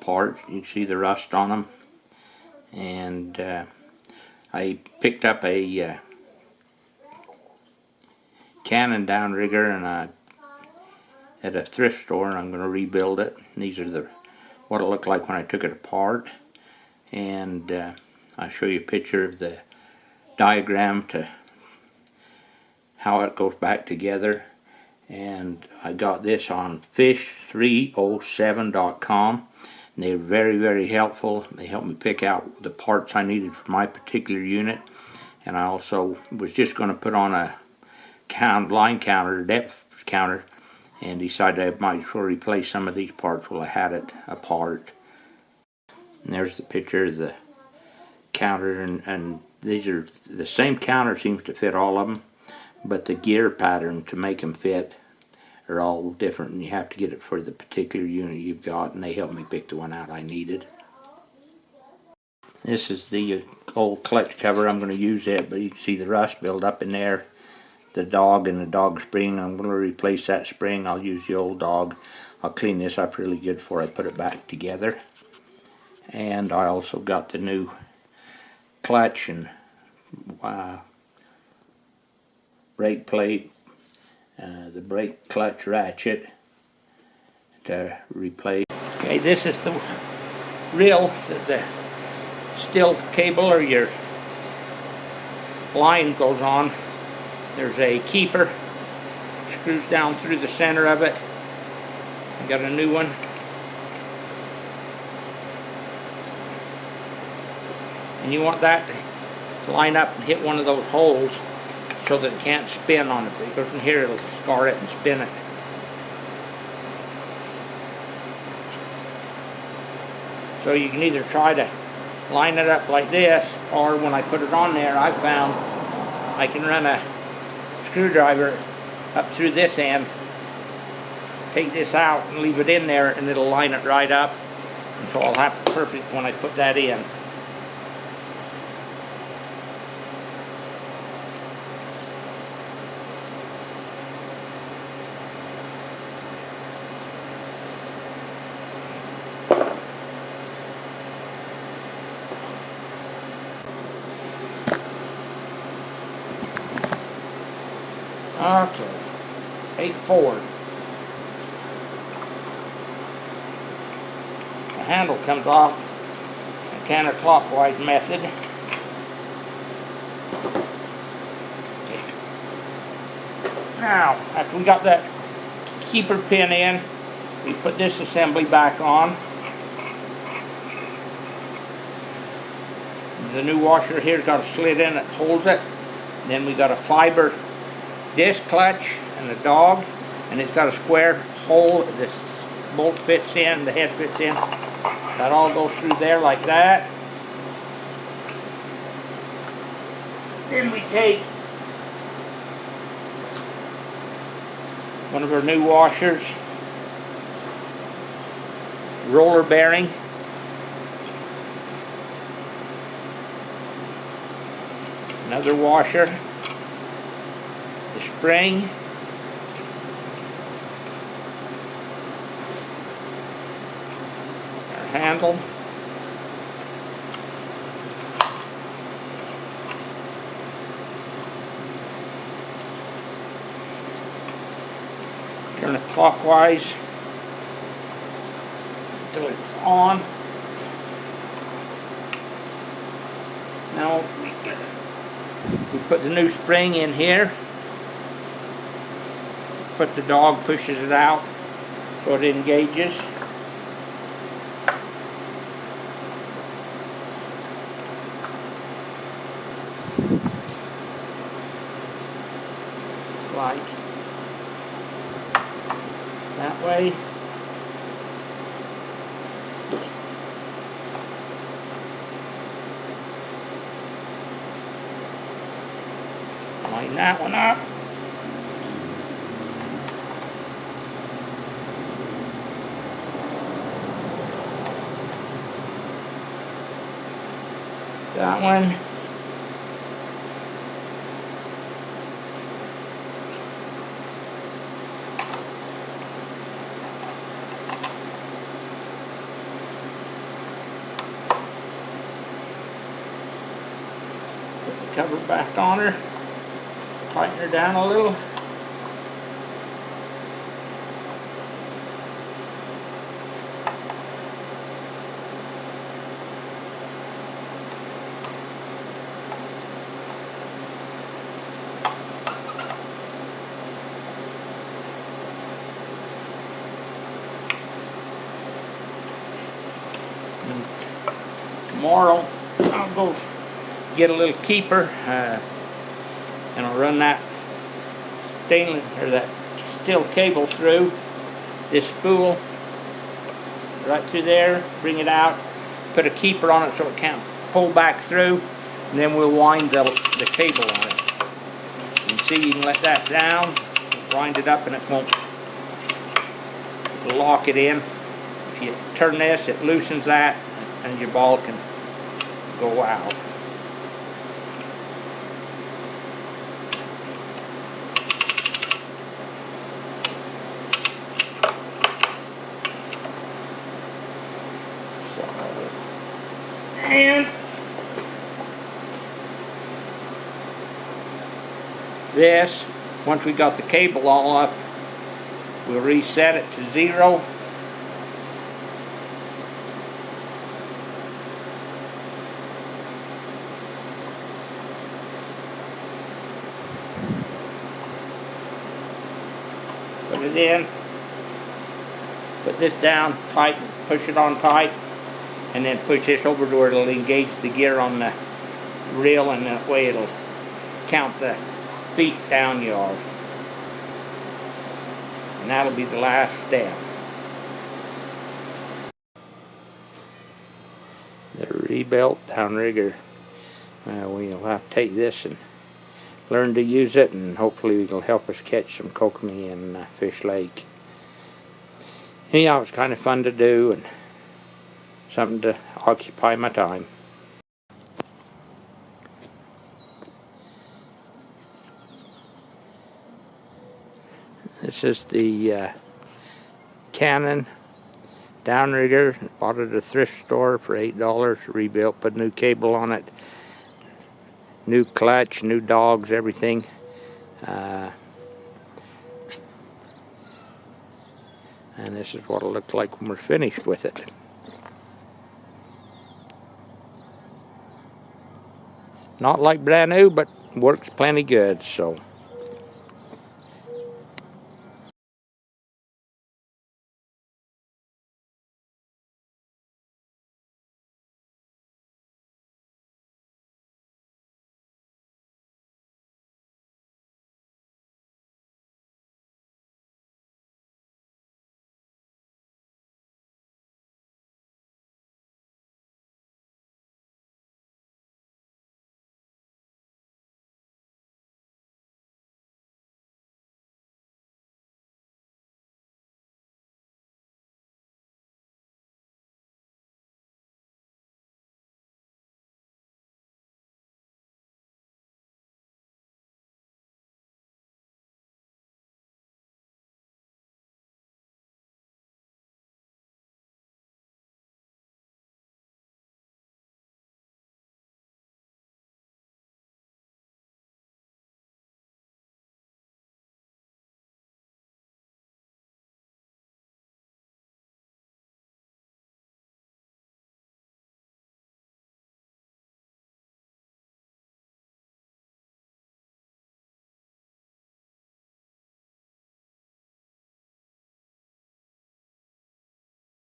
parts. You can see the rust on them. And I picked up a Canon downrigger and at a thrift store, and I'm going to rebuild it. These are what it looked like when I took it apart. And I'll show you a picture of the diagram to how it goes back together. And I got this on fish307.com. And they're very, very helpful. They helped me pick out the parts I needed for my particular unit. And I also was just going to put on a line counter, depth counter, and decided I might as well replace some of these parts while I had it apart. And there's the picture of the counter, and these are the same counter, seems to fit all of them, but the gear pattern to make them fit are all different, and you have to get it for the particular unit you've got, and they helped me pick the one out I needed. This is the old clutch cover. I'm going to use it, but you can see the rust build up in there. The dog and the dog spring, I'm going to replace that spring. I'll use the old dog. I'll clean this up really good before I put it back together. And I also got the new clutch and brake plate, the brake clutch ratchet to replace. Okay, this is the reel that the steel cable or your line goes on. There's a keeper, screws down through the center of it. I got a new one. And you want that to line up and hit one of those holes so that it can't spin on it. If it goes in here, it'll scar it and spin it. So you can either try to line it up like this, or when I put it on there, I found I can run a screwdriver up through this end, take this out and leave it in there, and it'll line it right up. And so I'll have it perfect when I put that in. Okay, 8 forward. The handle comes off a counterclockwise method. Now, after we got that keeper pin in, we put this assembly back on. The new washer here's got a slit in it, holds it. And then we got a fiber disc clutch and the dog, and it's got a square hole. This bolt fits in, the head fits in. That all goes through there like that. Then we take one of our new washers, roller bearing, another washer, the spring, our handle, turn it clockwise until it's on. Now we put the new spring in here. But the dog pushes it out so it engages. Like that way. Line that one up. That one. cover back on her, tighten her down a little. Tomorrow I'll go get a little keeper and I'll run that stainless or that steel cable through this spool right through there, bring it out, put a keeper on it so it can't pull back through, and then we'll wind the cable on it. You can see you can let that down, wind it up, and it won't lock it in. If you turn this, it loosens that and your ball can go out. And this, once we got the cable all up, we'll reset it to 0. Put it in, put this down tight, push it on tight, and then push this over to where it'll engage the gear on the reel, and that way it'll count the feet down you are. And that'll be the last step. The rebuilt downrigger. We'll have to take this and learn to use it, and hopefully it'll help us catch some kokanee in Fish Lake. Anyhow, it's kind of fun to do and something to occupy my time. This is the Canon downrigger. Bought it at a thrift store for $8. Rebuilt, put a new cable on it, new clutch, new dogs, everything. And this is what it'll look like when we're finished with it. Not like brand new, but works plenty good, so